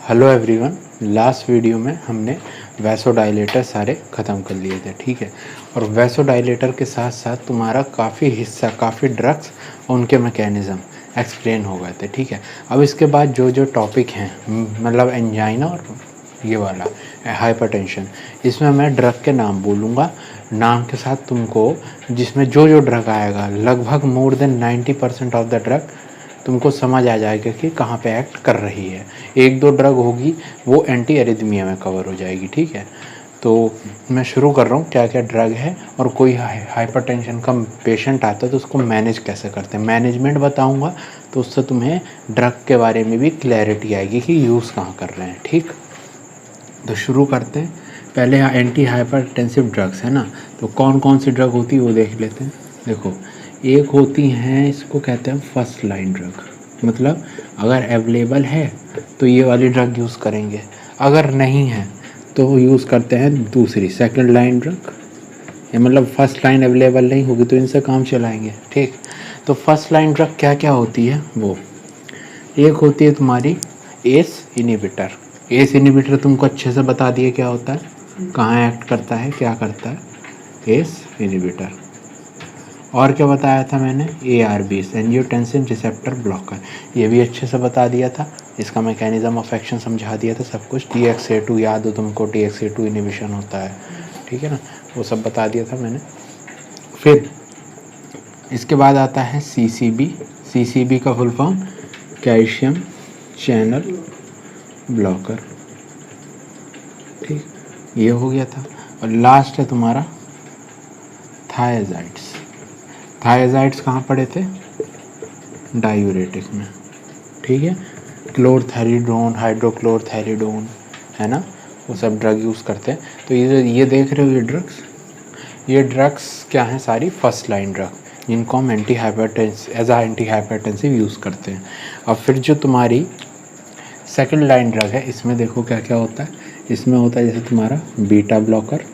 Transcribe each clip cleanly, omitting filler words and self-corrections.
Hello everyone. Last video में हमने vasodilator सारे ख़त्म कर लिए थे, ठीक है। और वैसोडाइलेटर के साथ साथ तुम्हारा काफ़ी हिस्सा, काफ़ी ड्रग्स और उनके मैकेनिज़्म एक्सप्लेन हो गए थे, ठीक है। अब इसके बाद जो जो टॉपिक हैं, मतलब एंजाइना और ये वाला हाइपरटेंशन, इसमें मैं ड्रग के नाम बोलूँगा, नाम के साथ तुमको जिसमें जो जो ड्रग आएगा लगभग more than 90% of the drug तुमको समझ आ जाएगा कि कहाँ पे एक्ट कर रही है। एक दो ड्रग होगी वो एंटी एरिथमिया में कवर हो जाएगी, ठीक है। तो मैं शुरू कर रहा हूँ क्या क्या ड्रग है, और कोई हाइपरटेंशन का पेशेंट आता है तो उसको मैनेज कैसे करते हैं, मैनेजमेंट बताऊँगा। तो उससे तुम्हें ड्रग के बारे में भी क्लैरिटी आएगी कि यूज़ कहाँ कर रहे हैं, ठीक। तो शुरू करते हैं। पहले एंटी हाइपरटेंसिव ड्रग्स है ना, तो कौन कौन सी ड्रग होती है वो देख लेते हैं। देखो, एक होती हैं, इसको कहते हैं फर्स्ट लाइन ड्रग, मतलब अगर अवेलेबल है तो ये वाली ड्रग यूज़ करेंगे, अगर नहीं है तो यूज़ करते हैं दूसरी सेकंड लाइन ड्रग। ये मतलब फर्स्ट लाइन अवेलेबल नहीं होगी तो इनसे काम चलाएंगे, ठीक। तो फर्स्ट लाइन ड्रग क्या क्या होती है वो, एक होती है तुम्हारी एस इनहिबिटर। एस इनहिबिटर तुमको अच्छे से बता दिए क्या होता है, कहाँ एक्ट करता है, क्या करता है, एस इनहिबिटर। और क्या बताया था मैंने, ARBs एंजियोटेंसिन रिसेप्टर ब्लॉकर, ये भी अच्छे से बता दिया था, इसका मैकेनिज्म ऑफ एक्शन समझा दिया था सब कुछ। TXA2 याद हो तुमको, TXA2 इनहिबिशन होता है, ठीक है ना, वो सब बता दिया था मैंने। फिर इसके बाद आता है CCB का full form calcium channel blocker, ठीक, ये हो गया था। और लास्ट है तुम्हारा थायजाइड्स। थायजाइड्स कहाँ पड़े थे, डायूरेटिक में, ठीक है। क्लोरथैरिडोन, हाइड्रोक्लोरथैरिडोन, है ना, वो सब ड्रग यूज़ करते हैं। तो ये देख रहे हो, ये ड्रग्स क्या हैं, सारी फर्स्ट लाइन ड्रग जिनको हम एंटी हाइपरटेंसिव यूज़ करते हैं। अब फिर जो तुम्हारी सेकंड लाइन ड्रग है, इसमें देखो क्या क्या होता है। इसमें होता है जैसे तुम्हारा बीटा ब्लॉकर।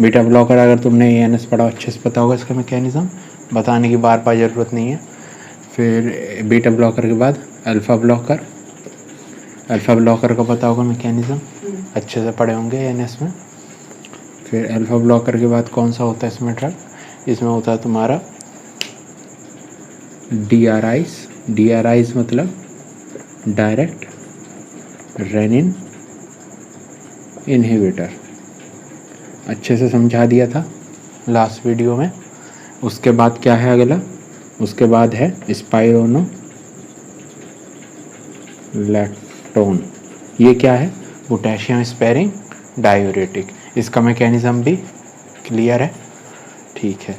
बीटा ब्लॉकर अगर तुमने ANS पढ़ा अच्छे से पता होगा, इसका मैकेनिज़्म बताने की बार बार ज़रूरत नहीं है। फिर बीटा ब्लॉकर के बाद अल्फ़ा ब्लॉकर, अल्फ़ा ब्लॉकर का पता होगा मैकेनिज़्म, अच्छे से पढ़े होंगे ANS में। फिर अल्फ़ा ब्लॉकर के बाद कौन सा होता है इसमें ड्रग, इसमें होता है तुम्हारा DRIs मतलब डायरेक्ट रेनिन इनहिबिटर, अच्छे से समझा दिया था लास्ट वीडियो में। उसके बाद क्या है अगला, उसके बाद है स्पाइरोनोलैक्टोन। ये क्या है, पोटेशियम स्पेयरिंग डायूरेटिक, इसका मैकेनिज़्म भी क्लियर है, ठीक है।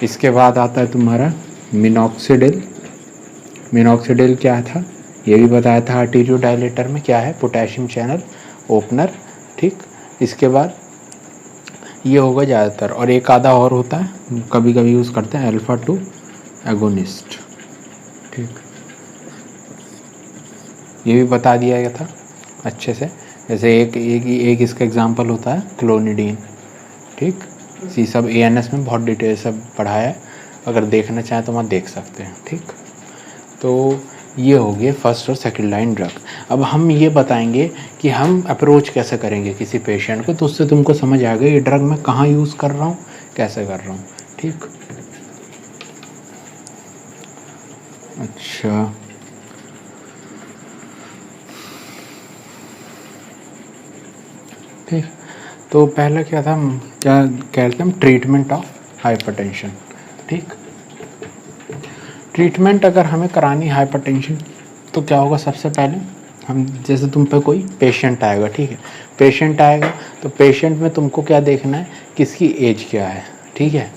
इसके बाद आता है तुम्हारा मिनॉक्सिडिल। मिनॉक्सिडिल क्या था, ये भी बताया था आर्टीरियो डायलेटर में, क्या है, पोटेशियम चैनल ओपनर, ठीक। इसके बाद ये होगा ज़्यादातर, और एक आधा और होता है कभी कभी यूज़ करते हैं, अल्फ़ा-2 एगोनिस्ट, ठीक। ये भी बता दिया गया था अच्छे से। जैसे एक इसका एग्जांपल होता है क्लोनिडीन, ठीक। ये सब ANS में बहुत डिटेल सब पढ़ाया है, अगर देखना चाहें तो वहाँ देख सकते हैं, ठीक। तो ये हो गए फर्स्ट और सेकंड लाइन ड्रग। अब हम ये बताएंगे कि हम अप्रोच कैसे करेंगे किसी पेशेंट को, तो उससे तुमको समझ आएगा ये ड्रग मैं कहाँ यूज़ कर रहा हूँ, कैसे कर रहा हूँ, ठीक। अच्छा, ठीक। तो पहला क्या था, क्या कहते हैं, ट्रीटमेंट ऑफ हाइपरटेंशन, ठीक। ट्रीटमेंट अगर हमें करानी हाइपरटेंशन तो क्या होगा, सबसे पहले हम, जैसे तुम पे कोई पेशेंट आएगा, ठीक है, पेशेंट आएगा तो पेशेंट में तुमको क्या देखना है, किसकी एज क्या है, ठीक है।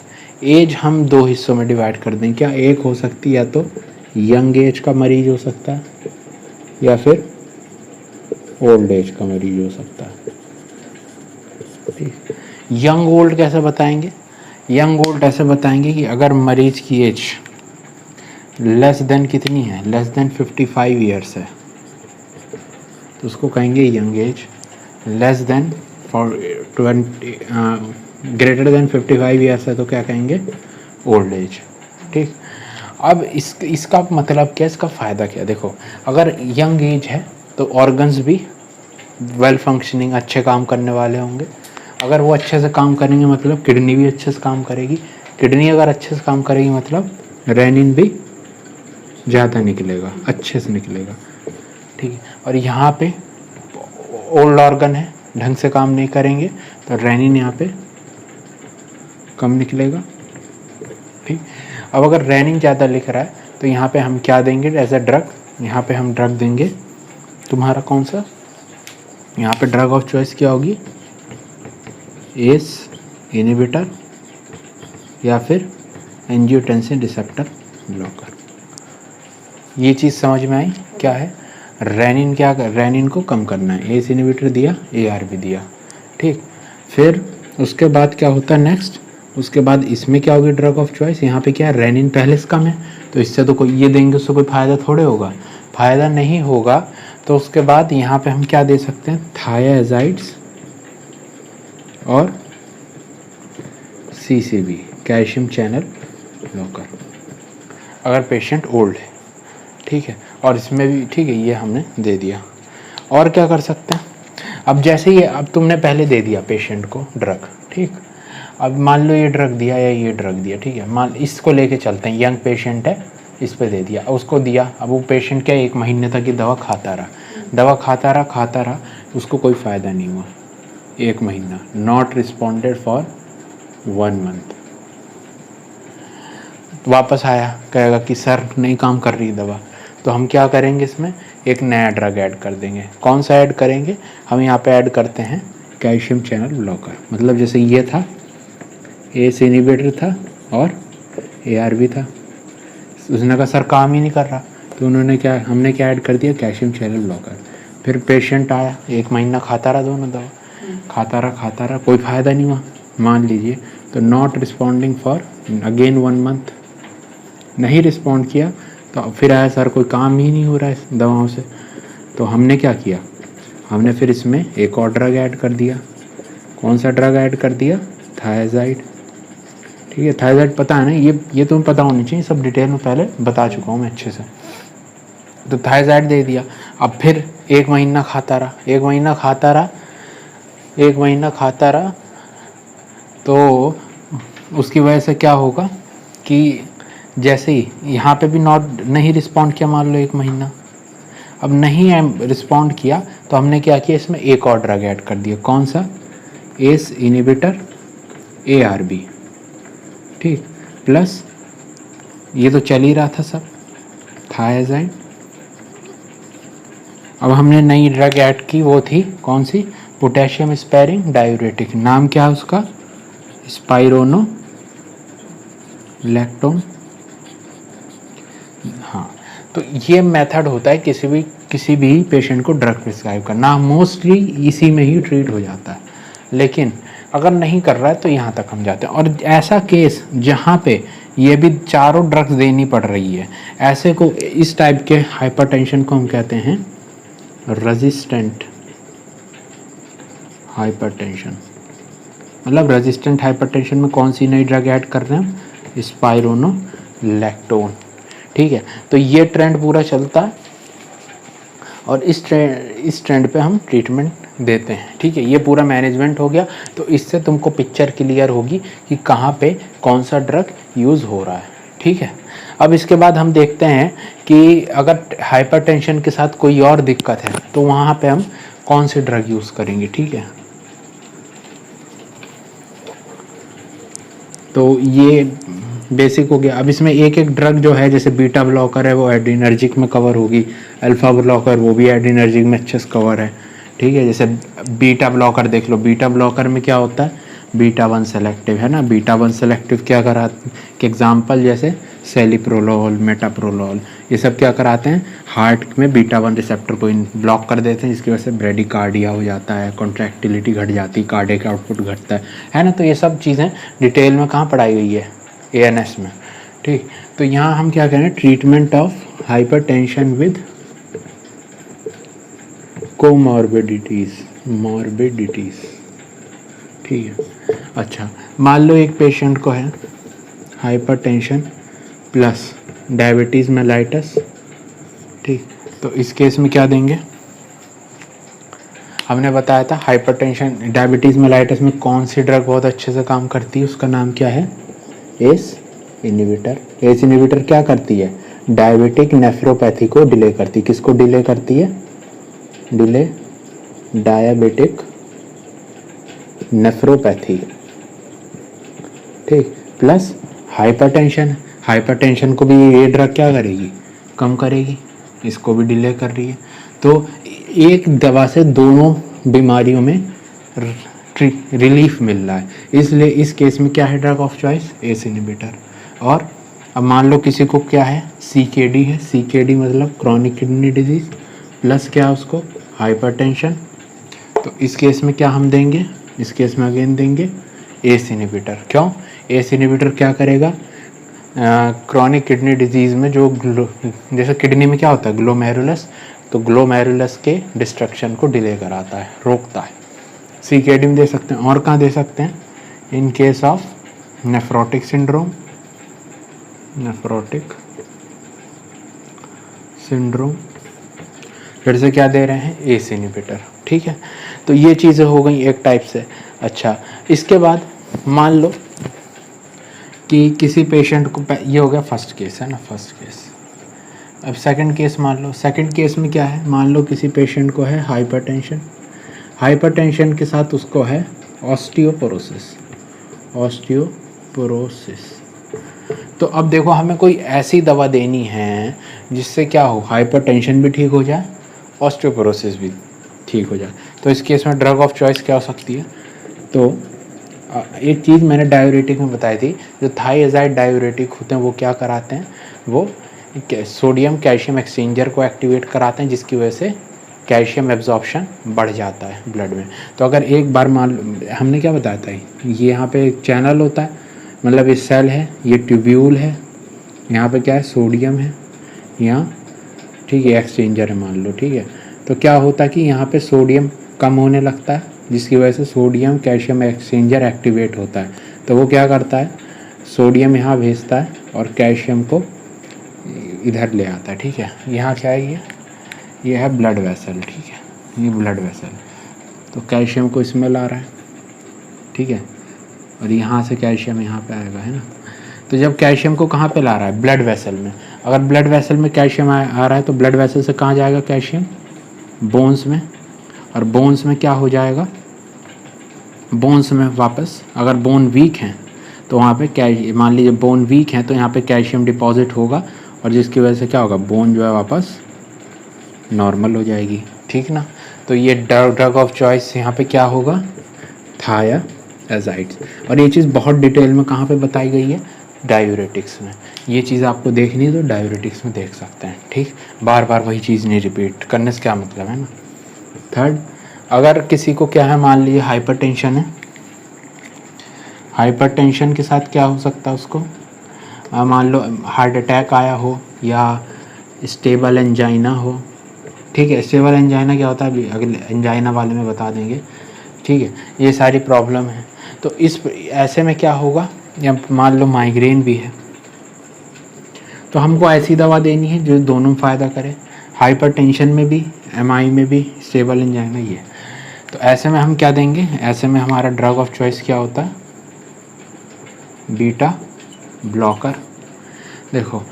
एज हम दो हिस्सों में डिवाइड कर दें, क्या एक हो सकती है, या तो यंग एज का मरीज हो सकता है या फिर ओल्ड एज का मरीज हो सकता है, ठीक। यंग ओल्ड कैसे बताएंगे, यंग ओल्ड ऐसे बताएंगे कि अगर मरीज की एज लेस देन कितनी है, लेस देन 55 ईयर्स है तो उसको कहेंगे young age, less than greater than 55 years है तो क्या कहेंगे, ओल्ड एज, ठीक। अब इसका मतलब क्या, इसका फ़ायदा क्या, देखो अगर यंग एज है तो ऑर्गन्स भी वेल फंक्शनिंग, अच्छे काम करने वाले होंगे। अगर वो अच्छे से काम करेंगे मतलब किडनी भी अच्छे से काम करेगी। किडनी अगर अच्छे से काम करेगी मतलब रेनिन भी ज़्यादा निकलेगा, अच्छे से निकलेगा, ठीक है। और यहाँ पे ओल्ड ऑर्गन है, ढंग से काम नहीं करेंगे तो रेनिन यहाँ पे कम निकलेगा, ठीक। अब अगर रेनिन ज़्यादा लिख रहा है तो यहाँ पे हम क्या देंगे एज अ ड्रग, यहाँ पे हम ड्रग देंगे तुम्हारा कौन सा, यहाँ पे ड्रग ऑफ चॉइस क्या होगी, एस इनहिबिटर या फिर एंजियोटेंसिन रिसेप्टर ब्लॉकर। ये चीज़ समझ में आई क्या है। रेनिन क्या कर, रेनिन को कम करना है, एस इनहिबिटर दिया, ARB दिया, ठीक। फिर उसके बाद क्या होता है नेक्स्ट, उसके बाद इसमें क्या होगी ड्रग ऑफ चॉइस, यहाँ पे क्या है रेनिन पहले से कम है तो इससे तो कोई ये देंगे उससे कोई फ़ायदा थोड़े होगा, फ़ायदा नहीं होगा। तो उसके बाद यहाँ पे हम क्या दे सकते हैं, थायाजाइड्स और CCB कैल्शियम चैनल ब्लॉकर, अगर पेशेंट ओल्ड है, ठीक है। और इसमें भी ठीक है, ये हमने दे दिया। और क्या कर सकते हैं, अब जैसे ये अब तुमने पहले दे दिया पेशेंट को ड्रग, ठीक। अब मान लो ये ड्रग दिया या ये ड्रग दिया, ठीक है। मान इसको लेके चलते हैं, यंग पेशेंट है, इस पे दे दिया, उसको दिया। अब वो पेशेंट क्या 1 महीने तक ये दवा खाता रहा, उसको कोई फ़ायदा नहीं हुआ 1 महीना, नॉट रिस्पॉन्डेड फॉर 1 मंथ। वापस आया, कहेगा कि सर नहीं काम कर रही दवा, तो हम क्या करेंगे इसमें एक नया ड्रग ऐड कर देंगे। कौन सा ऐड करेंगे, हम यहाँ पे ऐड करते हैं कैल्शियम चैनल ब्लॉकर। मतलब जैसे ये था, एस इनहिबिटर था और ARB था, उसने कहा सर काम ही नहीं कर रहा, तो हमने क्या ऐड कर दिया, कैल्शियम चैनल ब्लॉकर। फिर पेशेंट आया, 1 महीना खाता रहा दोनों दवा, खाता रहा, कोई फ़ायदा नहीं हुआ मान लीजिए, तो not responding for again 1 month, नहीं रिस्पॉन्ड किया। तो फिर आया सर कोई काम ही नहीं हो रहा है दवाओं से, तो हमने क्या किया, हमने फिर इसमें एक और ड्रग ऐड कर दिया। कौन सा ड्रग ऐड कर दिया, थायाजाइड, ठीक है। थायराइड पता है ना, ये तुम्हें पता होनी चाहिए, सब डिटेल में पहले बता चुका हूँ मैं अच्छे से। तो थायराइड दे दिया। अब फिर 1 महीना खाता रहा, तो उसकी वजह से क्या होगा कि जैसे ही यहाँ पे भी नहीं रिस्पॉन्ड किया, मान लो 1 महीना, अब नहीं रिस्पॉन्ड किया तो हमने क्या किया, इसमें एक और ड्रग ऐड कर दिया। कौन सा, एस इनहिबिटर ARB, ठीक, प्लस ये तो चल ही रहा था सब, थायाजाइड। अब हमने नई ड्रग ऐड की, वो थी कौन सी, पोटेशियम स्पेयरिंग डायूरेटिक, नाम क्या है उसका, स्पाइरोनोलैक्टोन। हाँ, तो ये मेथड होता है किसी भी पेशेंट को ड्रग प्रिस्क्राइब करना, मोस्टली इसी में ही ट्रीट हो जाता है। लेकिन अगर नहीं कर रहा है तो यहाँ तक हम जाते हैं। और ऐसा केस जहाँ पे ये भी चारों ड्रग्स देनी पड़ रही है, ऐसे को, इस टाइप के हाइपरटेंशन को हम कहते हैं रेजिस्टेंट हाइपरटेंशन। मतलब रेजिस्टेंट हाइपरटेंशन में कौन सी नई ड्रग ऐड कर रहे हैं, स्पाइरोनोलैक्टोन, ठीक है। तो ये ट्रेंड पूरा चलता है और इस ट्रेंड पे हम ट्रीटमेंट देते हैं, ठीक है। ये पूरा मैनेजमेंट हो गया, तो इससे तुमको पिक्चर क्लियर होगी कि कहाँ पे कौन सा ड्रग यूज़ हो रहा है, ठीक है। अब इसके बाद हम देखते हैं कि अगर हाइपरटेंशन के साथ कोई और दिक्कत है तो वहाँ पे हम कौन सी ड्रग यूज़ करेंगे, ठीक है। तो ये बेसिक हो गया। अब इसमें एक एक ड्रग जो है, जैसे बीटा ब्लॉकर है वो एड्रीनर्जिक में कवर होगी, अल्फा ब्लॉकर वो भी एड्रीनर्जिक में अच्छे से कवर है, ठीक है। जैसे बीटा ब्लॉकर देख लो, बीटा ब्लॉकर में क्या होता है, बीटा 1 सेलेक्टिव है ना, बीटा 1 सेलेक्टिव क्या कराते के एग्जाम्पल जैसे सेलिप्रोलोल, मेटाप्रोलोल, ये सब क्या कराते हैं, हार्ट में बीटा 1 रिसेप्टर को ब्लॉक कर देते हैं, जिसकी वजह से ब्रेडिकार्डिया हो जाता है, कॉन्ट्रैक्टिलिटी घट जाती है, कार्डियक आउटपुट घटता है ना। तो ये सब चीज़ें डिटेल में कहाँ पढ़ाई गई है, ANS में, ठीक। तो यहाँ हम क्या कह रहे हैं, treatment of hypertension with morbidities, ठीक है। अच्छा, मान लो एक पेशेंट को है हाइपरटेंशन प्लस डायबिटीज़ मेलाइटस, ठीक। तो इस केस में क्या देंगे, हमने बताया था हाइपरटेंशन डायबिटीज़ मेलाइटस में कौन सी ड्रग बहुत अच्छे से काम करती है, उसका नाम क्या है, एस इनहिबिटर। एस इनहिबिटर क्या करती है, डायबिटिक नेफ्रोपैथी को डिले करती है। किसको डिले करती है, डिले डायबिटिक नेफ्रोपैथी, ठीक। प्लस हाइपरटेंशन, हाइपरटेंशन को भी ये ड्रग क्या करेगी, कम करेगी, इसको भी डिले कर रही है। तो एक दवा से दोनों बीमारियों में रिलीफ मिल रहा है, इसलिए इस केस में क्या है drug of choice, ACE inhibitor. और अब मान लो किसी को क्या है, CKD है, CKD मतलब क्रॉनिक किडनी डिजीज, प्लस क्या है उसको, हाइपरटेंशन। तो इस केस में क्या हम देंगे, इस केस में अगेन देंगे एस इनहिबिटर। क्यों, एस इनहिबिटर क्या करेगा, क्रॉनिक किडनी डिजीज़ में जो जैसे किडनी में क्या होता है, ग्लोमेरुलस, तो ग्लोमेरुलस के डिस्ट्रक्शन को डिले कराता है, रोकता है। CKD में दे सकते हैं, और कहाँ दे सकते हैं, in case of nephrotic syndrome, nephrotic syndrome फिर से क्या दे रहे हैं, एस इनहिबिटर, ठीक है। तो ये चीज़ें हो गई एक टाइप से। अच्छा, इसके बाद मान लो कि किसी पेशेंट को, ये हो गया फर्स्ट केस है ना, फर्स्ट केस। अब सेकंड केस मान लो, सेकंड केस में क्या है, मान लो किसी पेशेंट को है हाइपरटेंशन, हाइपरटेंशन के साथ उसको है ऑस्टियोपोरोसिस, ऑस्टियोपोरोसिस। तो अब देखो हमें कोई ऐसी दवा देनी है जिससे क्या हो, हाइपरटेंशन भी ठीक हो जाए, ऑस्टियोपोरोसिस भी ठीक हो जाए। तो इस केस में ड्रग ऑफ चॉइस क्या हो सकती है, तो एक चीज़ मैंने डायूरेटिक में बताई थी, जो थाइआज़ाइड डायूरेटिक होते हैं वो क्या कराते हैं, वो सोडियम कैल्शियम एक्सचेंजर को एक्टिवेट कराते हैं, जिसकी वजह से कैल्शियम एब्जॉर्प्शन बढ़ जाता है ब्लड में। तो अगर एक बार मान, हमने क्या बताया था, ये यहाँ पे एक चैनल होता है, मतलब ये सेल है, ये ट्यूब्यूल है, यहाँ पे क्या है, सोडियम है, यहाँ ठीक है एक्सचेंजर है मान लो, ठीक है। तो क्या होता है कि यहाँ पे सोडियम कम होने लगता है, जिसकी वजह से सोडियम कैल्शियम एक्सचेंजर एक्टिवेट होता है। तो वो क्या करता है, सोडियम यहाँ भेजता है और कैल्शियम को इधर ले आता है, ठीक है। यहाँ क्या है, ये है ब्लड वेसल, ठीक है, ये ब्लड वेसल। तो कैल्शियम को इसमें ला रहा है, ठीक है, और यहाँ से कैल्शियम यहाँ पे आएगा, है ना। तो जब कैल्शियम को कहाँ पे ला रहा है, ब्लड वेसल में। अगर ब्लड वेसल में कैल्शियम आ रहा है तो ब्लड वेसल से कहाँ जाएगा कैल्शियम, बोन्स में, और बोन्स में क्या हो जाएगा, बोन्स में वापस, अगर बोन वीक हैं तो वहाँ पे मान लीजिए बोन वीक हैं तो यहाँ पे कैल्शियम डिपॉजिट होगा, और जिसकी वजह से क्या होगा, बोन जो है वापस नॉर्मल हो जाएगी, ठीक ना। तो ये ड्रग ऑफ चॉइस यहाँ पे क्या होगा, थाइआज़ाइड्स। और ये चीज़ बहुत डिटेल में कहाँ पे बताई गई है, डायूरेटिक्स में। ये चीज़ आपको देखनी है तो डायूरेटिक्स में देख सकते हैं, ठीक। बार बार वही चीज़ नहीं रिपीट करने से क्या मतलब है ना। थर्ड, अगर किसी को क्या है, मान लीजिए हाइपरटेंशन है, हाइपरटेंशन के साथ क्या हो सकता है उसको, मान लो हार्ट अटैक आया हो या स्टेबल एंजाइना हो, ठीक है। स्टेबल एंजाइना क्या होता है अभी अगले एंजाइना वाले में बता देंगे, ठीक है। ये सारी प्रॉब्लम है। तो इस ऐसे में क्या होगा, या मान लो माइग्रेन भी है, तो हमको ऐसी दवा देनी है जो दोनों फ़ायदा करे, हाइपरटेंशन में भी, MI में भी, स्टेबल एंजाइना ये। तो ऐसे में हम क्या देंगे, ऐसे में हमारा ड्रग ऑफ चॉइस क्या होता है, बीटा ब्लॉकर। देखो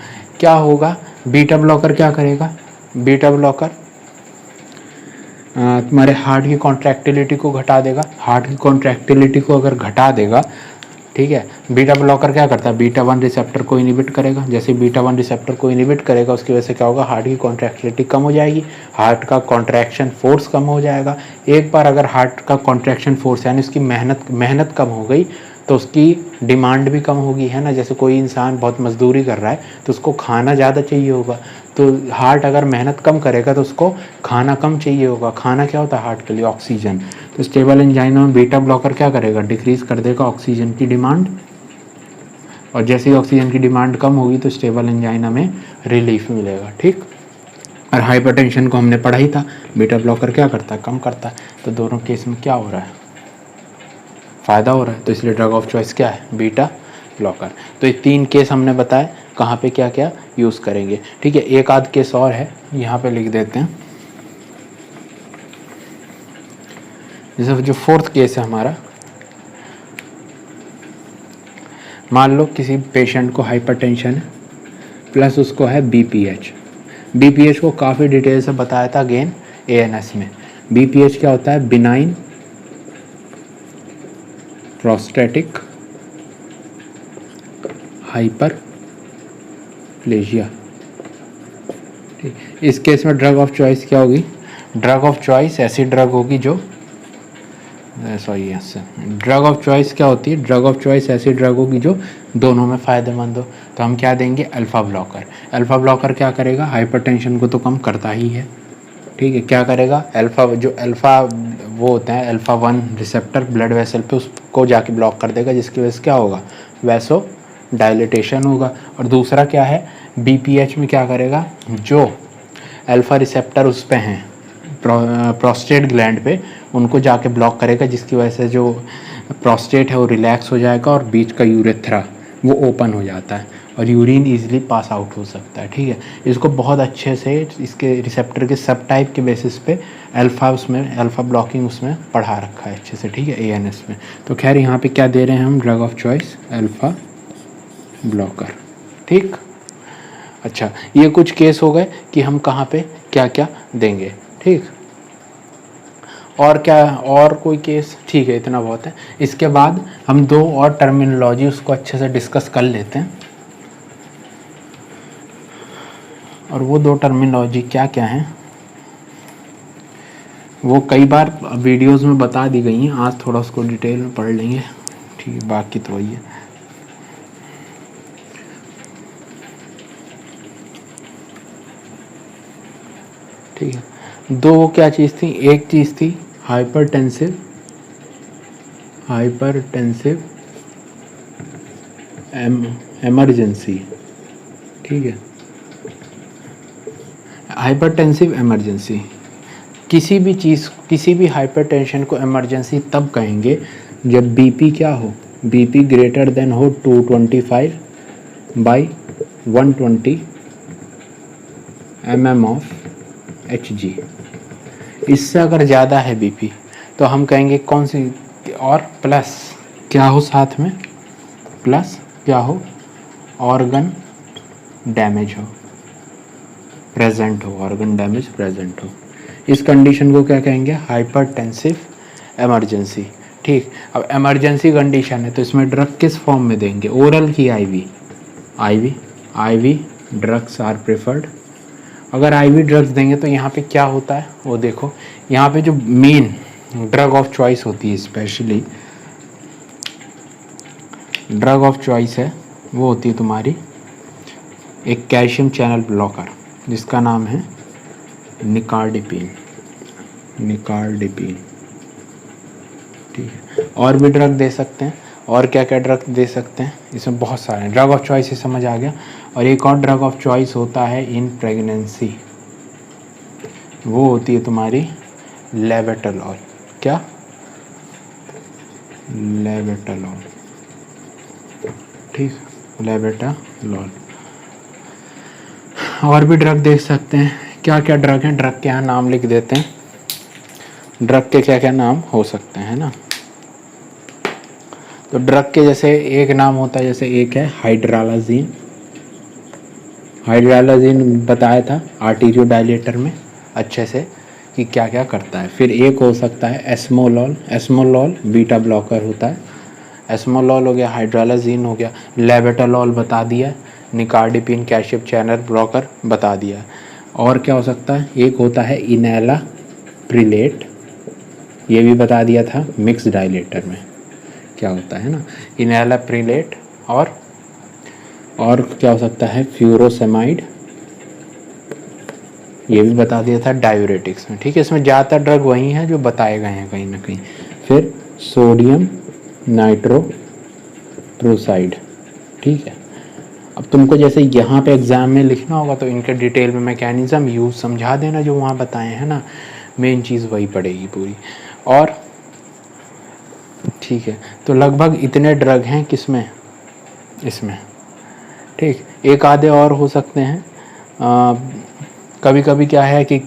क्या होगा, बीटा ब्लॉकर क्या करेगा, बीटा ब्लॉकर तुम्हारे हार्ट की कॉन्ट्रैक्टिलिटी को घटा देगा। हार्ट की कॉन्ट्रैक्टिलिटी को अगर घटा देगा, ठीक है, बीटा ब्लॉकर क्या करता है, बीटा 1 रिसेप्टर को इनहिबिट करेगा। जैसे बीटा 1 रिसेप्टर को इनहिबिट करेगा उसकी वजह से क्या होगा, हार्ट की कॉन्ट्रैक्टिलिटी कम हो जाएगी, हार्ट का कॉन्ट्रैक्शन फोर्स कम हो जाएगा। एक बार अगर हार्ट का कॉन्ट्रैक्शन फोर्स यानी उसकी मेहनत कम हो गई तो उसकी डिमांड भी कम होगी, है ना। जैसे कोई इंसान बहुत मजदूरी कर रहा है तो उसको खाना ज़्यादा चाहिए होगा, तो हार्ट अगर मेहनत कम करेगा तो उसको खाना कम चाहिए होगा। खाना क्या होता है हार्ट के लिए, ऑक्सीजन। तो स्टेबल एंजाइना में बीटा ब्लॉकर क्या करेगा, डिक्रीज कर देगा ऑक्सीजन की डिमांड, और जैसे ही ऑक्सीजन की डिमांड कम होगी तो स्टेबल एंजाइना में रिलीफ मिलेगा, ठीक। और हाइपरटेंशन को हमने पढ़ा ही था, बीटा ब्लॉकर क्या करता है, कम करता है। तो दोनों केस में क्या हो रहा है, फ़ायदा हो रहा है। तो इसलिए ड्रग ऑफ चॉइस क्या है, बीटा ब्लॉकर। तो ये 3 केस हमने बताए कहाँ पे क्या क्या यूज़ करेंगे, ठीक है। एक आध केस और है, यहाँ पे लिख देते हैं। जैसे जो फोर्थ केस है हमारा, मान लो किसी पेशेंट को हाइपरटेंशन है प्लस उसको है बीपीएच। बीपीएच को काफ़ी डिटेल से बताया था अगेन एएनएस में। बीपीएच क्या होता है? Benign prostatic hyperplasia. ठीक, इस केस में ड्रग ऑफ चॉइस क्या होगी? ड्रग ऑफ चॉइस ऐसी ड्रग होगी जो ड्रग ऑफ चॉइस क्या होती है? ड्रग ऑफ चॉइस ऐसी ड्रग होगी जो दोनों में फ़ायदेमंद हो। तो हम क्या देंगे? Alpha blocker. अल्फ़ा ब्लॉकर क्या करेगा? हाइपरटेंशन को तो कम करता ही है, ठीक है। क्या करेगा? अल्फ़ा, जो अल्फ़ा वो होता है अल्फ़ा 1 रिसेप्टर ब्लड वेसल पे, उसको जाके ब्लॉक कर देगा, जिसकी वजह से क्या होगा? वैसो डायलिटेशन होगा। और दूसरा क्या है? बीपीएच में क्या करेगा? जो अल्फ़ा रिसेप्टर उस पे हैं प्रोस्टेट ग्लैंड पे, उनको जाके ब्लॉक करेगा, जिसकी वजह से जो प्रोस्टेट है वो रिलैक्स हो जाएगा और बीच का यूरेथ्रा वो ओपन हो जाता है और यूरिन ईजिली पास आउट हो सकता है, ठीक है। इसको बहुत अच्छे से इसके रिसेप्टर के सब टाइप के बेसिस पे अल्फ़ा उसमें अल्फ़ा ब्लॉकिंग उसमें पढ़ा रखा है अच्छे से, ठीक है, एएनएस में। तो खैर यहाँ पे क्या दे रहे हैं हम? Drug of choice alpha blocker, ठीक। अच्छा, ये कुछ केस हो गए कि हम कहाँ पे क्या क्या देंगे, ठीक। और क्या, और कोई केस? ठीक है, इतना बहुत है। इसके बाद हम दो और टर्मिनोलॉजी उसको अच्छे से डिस्कस कर लेते हैं। और वो दो टर्मिनोलॉजी क्या क्या हैं वो कई बार वीडियोस में बता दी गई हैं, आज थोड़ा उसको डिटेल में पढ़ लेंगे, ठीक है। बाकी तो वही है। ठीक है, दो क्या चीज़ थी? एक चीज़ थी हाइपरटेंसिव एमरजेंसी, ठीक है। हाइपरटेंसिव एमरजेंसी, किसी भी चीज़, किसी भी हाइपरटेंशन को इमरजेंसी तब कहेंगे जब बीपी क्या हो? बीपी ग्रेटर देन हो 225/120 mm ऑफ Hg। इससे अगर ज़्यादा है बीपी तो हम कहेंगे कौन सी? और प्लस क्या हो साथ में? प्लस क्या हो? ऑर्गन डैमेज हो, प्रेजेंट हो, ऑर्गन डैमेज प्रेजेंट हो। इस कंडीशन को क्या कहेंगे? हाइपरटेंसिव एमरजेंसी, ठीक। अब एमरजेंसी कंडीशन है तो इसमें ड्रग किस फॉर्म में देंगे? ओरल की IV? IV drugs are preferred. अगर आईवी ड्रग्स देंगे तो यहाँ पे क्या होता है वो देखो। यहाँ पे जो मेन ड्रग ऑफ चॉइस होती है, स्पेशली ड्रग ऑफ चॉइस है, वो होती है तुम्हारी एक कैल्शियम चैनल ब्लॉकर जिसका नाम है निकार्डिपिन, ठीक है। और भी ड्रग दे सकते हैं। और क्या क्या ड्रग दे सकते हैं? इसमें बहुत सारे हैं। ड्रग ऑफ चॉइस ही समझ आ गया। और एक और ड्रग ऑफ चॉइस होता है इन प्रेगनेंसी, वो होती है तुम्हारी लेवेटलॉल। क्या? लेवेटलॉल, ठीक, लेवेटलॉल। और भी ड्रग देख सकते हैं। क्या क्या ड्रग हैं? ड्रग के यहाँ नाम लिख देते हैं। ड्रग के क्या क्या नाम हो सकते हैं ना। तो ड्रग के जैसे एक नाम होता है, जैसे एक है हाइड्रालाजीन। हाइड्रालाजीन बताया था आर्टीरियो डायलेटर में अच्छे से कि क्या क्या करता है। फिर एक हो सकता है एस्मोलॉल। एस्मोलॉल बीटा ब्लॉकर होता है। एस्मोलॉल हो गया, हाइड्रालाजीन हो गया, लेवेटलॉल बता दिया, निकार्डिपिन कैल्शियम चैनल ब्लॉकर बता दिया। और क्या हो सकता है? एक होता है इनैलाप्रिलेट, ये भी बता दिया था मिक्स डायलेटर में क्या होता है ना, इनैलाप्रिलेट। और क्या हो सकता है? फ्यूरोसेमाइड, ये भी बता दिया था डायूरेटिक्स में, ठीक है। इसमें ज़्यादातर ड्रग वही हैं जो बताए गए हैं कहीं ना कहीं। फिर सोडियम नाइट्रोप्रोसाइड, ठीक है। अब तुमको जैसे यहाँ पे एग्ज़ाम में लिखना होगा तो इनके डिटेल में मैकेनिज़्म यूज समझा देना जो वहाँ बताए हैं ना, मेन चीज़ वही पड़ेगी पूरी। और ठीक है, तो लगभग इतने ड्रग हैं किसमें? इसमें, ठीक। एक आधे और हो सकते हैं। कभी कभी क्या है कि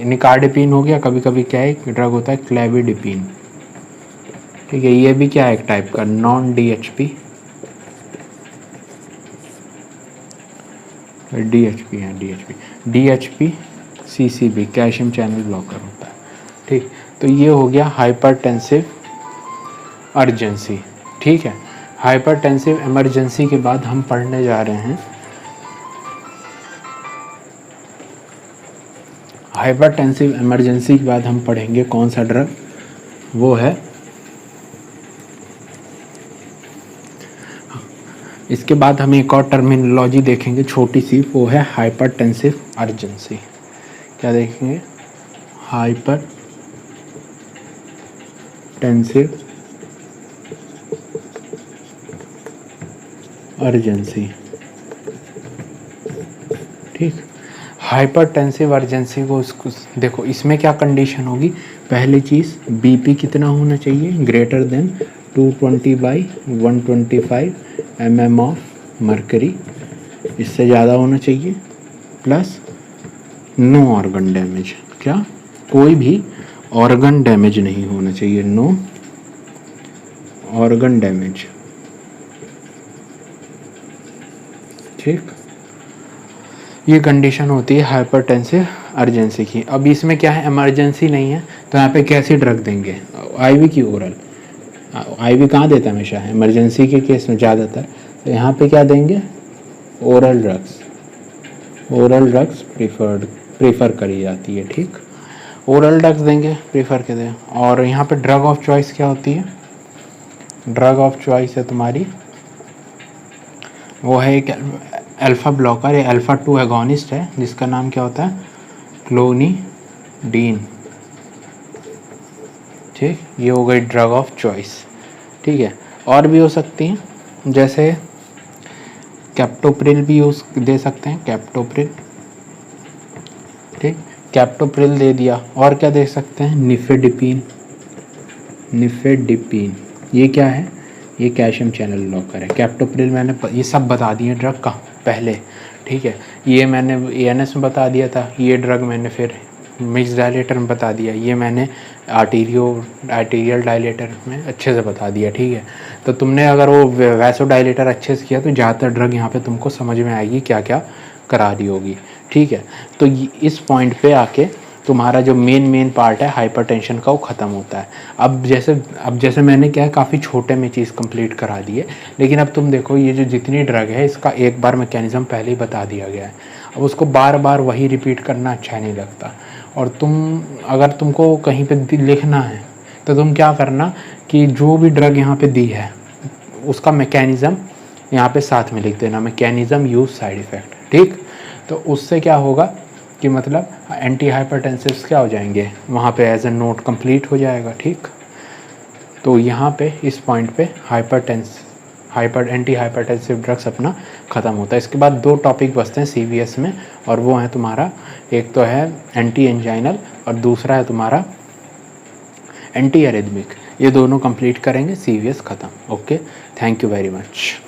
निकार्डिपिन हो गया, कभी कभी क्या है ड्रग होता है क्लेविडिपिन, ठीक है। ये भी क्या है, एक टाइप का नॉन DHP, DHP है, DHP CCB calcium channel blocker होता है। ठीक, तो ये हो गया हाइपरटेंसिव अर्जेंसी। ठीक है, हाइपरटेंसिव इमरजेंसी के बाद हम पढ़ने जा रहे हैं हाइपरटेंसिव इमरजेंसी के बाद हम पढ़ेंगे कौन सा ड्रग, वो है, इसके बाद हम एक और टर्मिनोलॉजी देखेंगे छोटी सी, वो है हाइपरटेंसिव अर्जेंसी। क्या देखेंगे, हाइपरटेंसिव अर्जेंसी। ठीक, हाइपरटेंसिव अर्जेंसी को देखो, इसमें क्या कंडीशन होगी, पहली चीज़ बीपी कितना होना चाहिए, greater than 220/125 mm of mercury, इससे ज़्यादा होना चाहिए, प्लस नो ऑर्गन डैमेज, क्या कोई भी ऑर्गन डैमेज नहीं होना चाहिए, नो ऑर्गन डैमेज। ठीक, ये कंडीशन होती है हाइपरटेंसिव अर्जेंसी की। अब इसमें क्या है, इमरजेंसी नहीं है, तो यहाँ पे कैसी ड्रग देंगे, आईवी की ओरल, आईवी कहाँ देता है हमेशा, इमरजेंसी के केस में ज़्यादातर, तो यहाँ पे क्या देंगे, oral drugs, oral drugs prefer करी जाती है। ठीक, ओरल ड्रग्स देंगे, प्रीफर के दें। और यहाँ पे ड्रग ऑफ चॉइस क्या होती है, ड्रग ऑफ चॉइस है तुम्हारी, वो है एक अल्फ़ा ब्लॉकर, या अल्फ़ा 2 एगोनिस्ट है, जिसका नाम क्या होता है, क्लोनिडीन। ठीक, ये हो गई ड्रग ऑफ चॉइस। ठीक है, और भी हो सकती हैं, जैसे कैप्टोप्रिल भी यूज़ दे सकते हैं, कैप्टोप्रिल। ठीक, कैप्टोप्रिल दे दिया, और क्या दे सकते हैं, निफेडिपिन, निफेडिपिन ये क्या है, ये कैल्शियम चैनल ब्लॉकर है। कैप्टोप्रिल मैंने ये सब बता दिए ड्रग का पहले। ठीक है, ये मैंने ANS में बता दिया था, ये ड्रग मैंने फिर मिक्स डायलेटर में बता दिया, ये मैंने आर्टीरियल डायलेटर में अच्छे से बता दिया। ठीक है, तो तुमने अगर वो वैसो डायलेटर अच्छे से किया तो ज़्यादातर ड्रग यहाँ पे तुमको समझ में आएगी क्या क्या करा रही होगी। ठीक है, तो इस पॉइंट पे आके तुम्हारा जो मेन पार्ट है हाइपरटेंशन का, वो ख़त्म होता है। अब जैसे मैंने क्या है, काफ़ी छोटे में चीज़ कंप्लीट करा दी है, लेकिन अब तुम देखो ये जो जितनी ड्रग है, इसका एक बार मैकेनिज़्म पहले ही बता दिया गया है। अब उसको बार बार वही रिपीट करना अच्छा नहीं लगता। और अगर तुमको कहीं पे लिखना है, तो तुम क्या करना कि जो भी ड्रग यहाँ पे दी है उसका मैकेनिज़्म यहाँ पे साथ में लिख देना, मैकेनिज़्म यूज साइड इफ़ेक्ट। ठीक, तो उससे क्या होगा कि मतलब एंटी हाइपरटेंसिव्स क्या हो जाएंगे, वहाँ पे एज ए नोट कंप्लीट हो जाएगा। ठीक, तो यहाँ पे इस पॉइंट पे एंटी हाइपरटेंसिव ड्रग्स अपना ख़त्म होता है। इसके बाद 2 टॉपिक बचते हैं CVS में, और वो है तुम्हारा, एक तो है एंटी एंजाइनल और दूसरा है तुम्हारा एंटी एरिथमिक। ये दोनों कंप्लीट करेंगे, CVS ख़त्म। Okay, thank you very much.